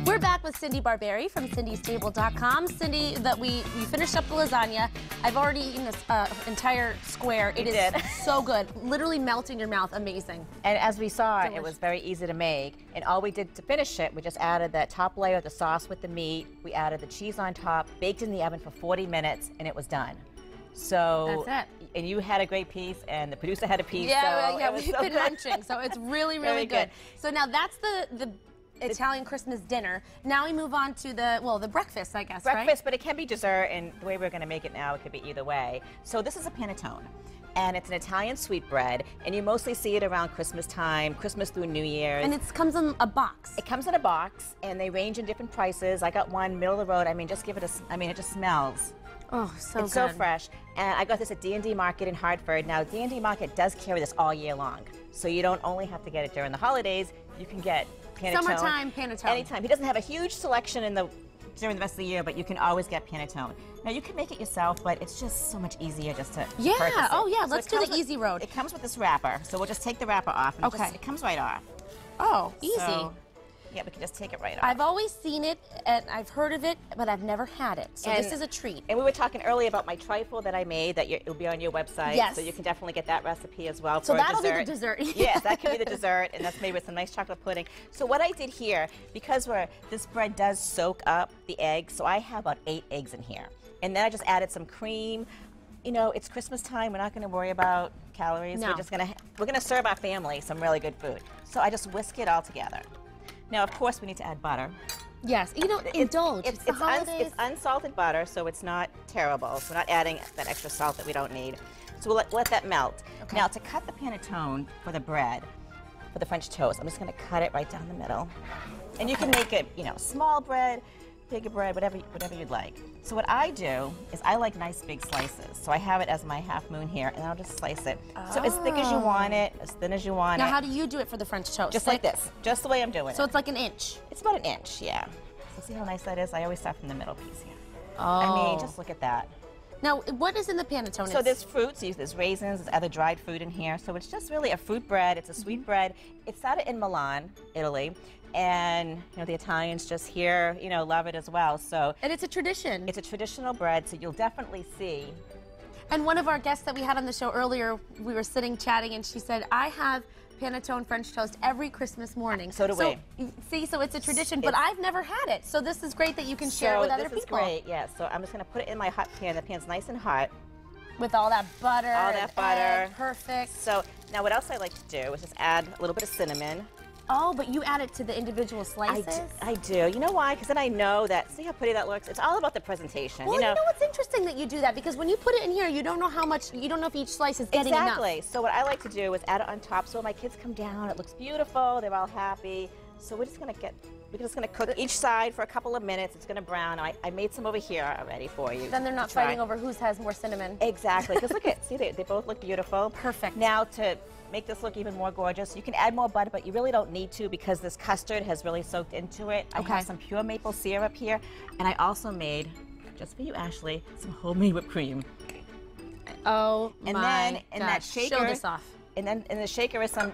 We're back with Cindy Barbieri from cindystable.com. Cindy, we finished up the lasagna. I've already eaten this entire square. It is so good. Literally melt in your mouth. Amazing. And as we saw, it was very easy to make. And all we did to finish it, we just added that top layer of the sauce with the meat. We added the cheese on top, baked in the oven for 40 minutes, and it was done. So that's it. And you had a great piece, and the producer had a piece. Yeah, so yeah, we've been munching, so it's really, really good. So now that's the Italian Christmas dinner. Now we move on to the breakfast, I guess, breakfast, right? But it can be dessert, and the way we're going to make it now, it could be either way. So this is a panettone, and it's an Italian sweetbread, and you mostly see it around Christmas time, Christmas through New Year's. And it comes in a box. It comes in a box, and they range in different prices. I got one middle of the road. I mean, just give it it just smells. Oh, so it's good. So fresh. And I got this at D&D Market in Hartford. Now, D&D Market does carry this all year long. So you don't only have to get it during the holidays. You can get panettone. Summertime panettone. Anytime. He doesn't have a huge selection during the rest of the year, but you can always get panettone. Now, you can make it yourself, but it's just so much easier just to purchase it. Oh, yeah. So Let's do the easy road. It comes with this wrapper. So we'll just take the wrapper off. And it comes right off. Oh, easy. So, yeah, we can just take it right off. I've always seen it, and I've heard of it, but I've never had it. So this is a treat. And we were talking earlier about my trifle that I made that it'll be on your website. Yes. So you can definitely get that recipe as well so for a that'll dessert. be the dessert. Yes, that can be the dessert, and that's made with some nice chocolate pudding. So what I did here, because this bread does soak up the eggs, so I have about 8 eggs in here. And then I just added some cream. You know, it's Christmas time. We're not going to worry about calories. No. We're gonna serve our family some really good food. So I just whisk it all together. Now, of course, we need to add butter. Yes, indulge. It's the holidays. It's unsalted butter, so it's not terrible. So we're not adding that extra salt that we don't need. So we'll let that melt. Okay. Now, to cut the panettone for the bread, for the French toast, I'm just going to cut it right down the middle. And you can make it, small bread, bigger bread, whatever you'd like. So what I do is I like nice big slices. So I have it as my half moon here, and I'll just slice it. Oh. So as thick as you want it, as thin as you want it. Now, how do you do it for the French toast? Just like this, just the way I'm doing it. So it's like an inch? It's about an inch, yeah. So see how nice that is? I always start from the middle piece here. Oh. I mean, just look at that. Now, what is in the panettone? So there's fruits, there's raisins, there's other dried fruit in here. So it's just really a fruit bread. It's a sweet bread. It started in Milan, Italy. And the Italians just here, love it as well. So and it's a tradition. It's a traditional bread, so you'll definitely see. And one of our guests that we had on the show earlier, we were sitting chatting, and she said, "I have panettone French toast every Christmas morning." So do we. See, so it's a tradition, but I've never had it. So this is great that you can share it with other people. This is great, yeah. So I'm just going to put it in my hot pan. The pan's nice and hot. With all that butter. All that butter. Egg. Perfect. So now what else I like to do is just add a little bit of cinnamon. Oh, but you add it to the individual slices? I do. You know why? Because then I know that, see how pretty that looks? It's all about the presentation. Well, you know what's interesting that you do that, because when you put it in here, you don't know how much, you don't know if each slice is getting enough. Exactly. So what I like to do is add it on top so when my kids come down, it looks beautiful, they're all happy. So we're just going to cook each side for a couple of minutes. It's going to brown. I made some over here already for you. Then they're not fighting over who has more cinnamon. Exactly. Because look at, see, they both look beautiful. Perfect. Now to make this look even more gorgeous, you can add more butter, but you really don't need to because this custard has really soaked into it. I have some pure maple syrup here, and I also made, just for you, Ashley, some homemade whipped cream. Oh, and then in that shaker, show this off. And then in the shaker is some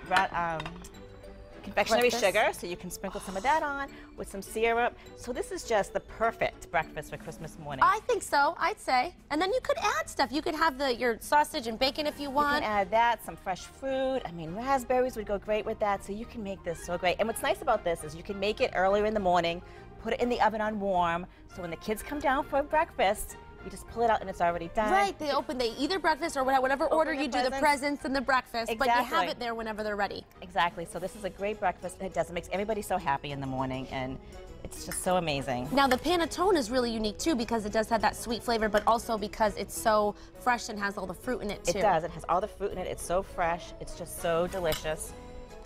confectionery sugar, so you can sprinkle some of that on with some syrup. So this is just the perfect breakfast for Christmas morning. I think so, I'd say. And then you could add stuff. You could have your sausage and bacon if you want. You can add that, some fresh fruit. I mean, raspberries would go great with that, so you can make this so great. And what's nice about this is you can make it earlier in the morning, put it in the oven on warm, so when the kids come down for breakfast, you just pull it out and it's already done. Right, they eat their breakfast or whatever order you do, the presents and the breakfast, but you have it there whenever they're ready. Exactly, so this is a great breakfast, and it makes everybody so happy in the morning, and it's just so amazing. Now the panettone is really unique too because it does have that sweet flavor, but also because it's so fresh and has all the fruit in it too. It does, it has all the fruit in it, it's so fresh, it's just so delicious.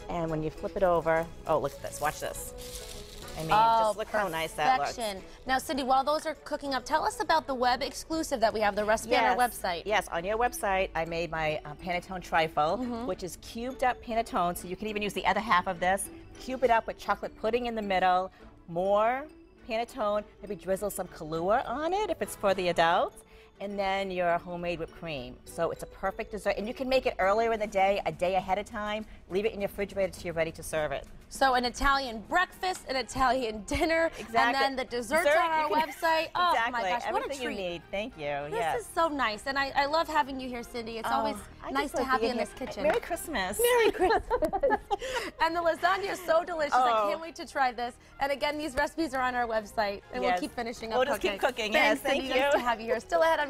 And when you flip it over, oh look at this, watch this. I mean, just look how nice that looks. Now, Cindy, while those are cooking up, tell us about the web exclusive that we have, the recipe on our website. Yes, on your website, I made my panettone trifle, which is cubed up panettone, so you can even use the other half of this, cube it up with chocolate pudding in the middle, more panettone, maybe drizzle some Kahlua on it if it's for the adults, and then your homemade whipped cream. So it's a perfect dessert, and you can make it earlier in the day, a day ahead of time, leave it in your refrigerator till you're ready to serve it. So an Italian breakfast, an Italian dinner, and then the desserts on our website. Oh my gosh, what a treat. Everything you need. Thank you. This is so nice, and I love having you here, Cindy. It's always nice to have you in this kitchen. Merry Christmas. Merry Christmas. And the lasagna is so delicious. I can't wait to try this. And again, these recipes are on our website, and we'll keep finishing up cooking. We'll just keep cooking. Thanks, Yes, thank Cindy. you. Nice to have you here. Still ahead on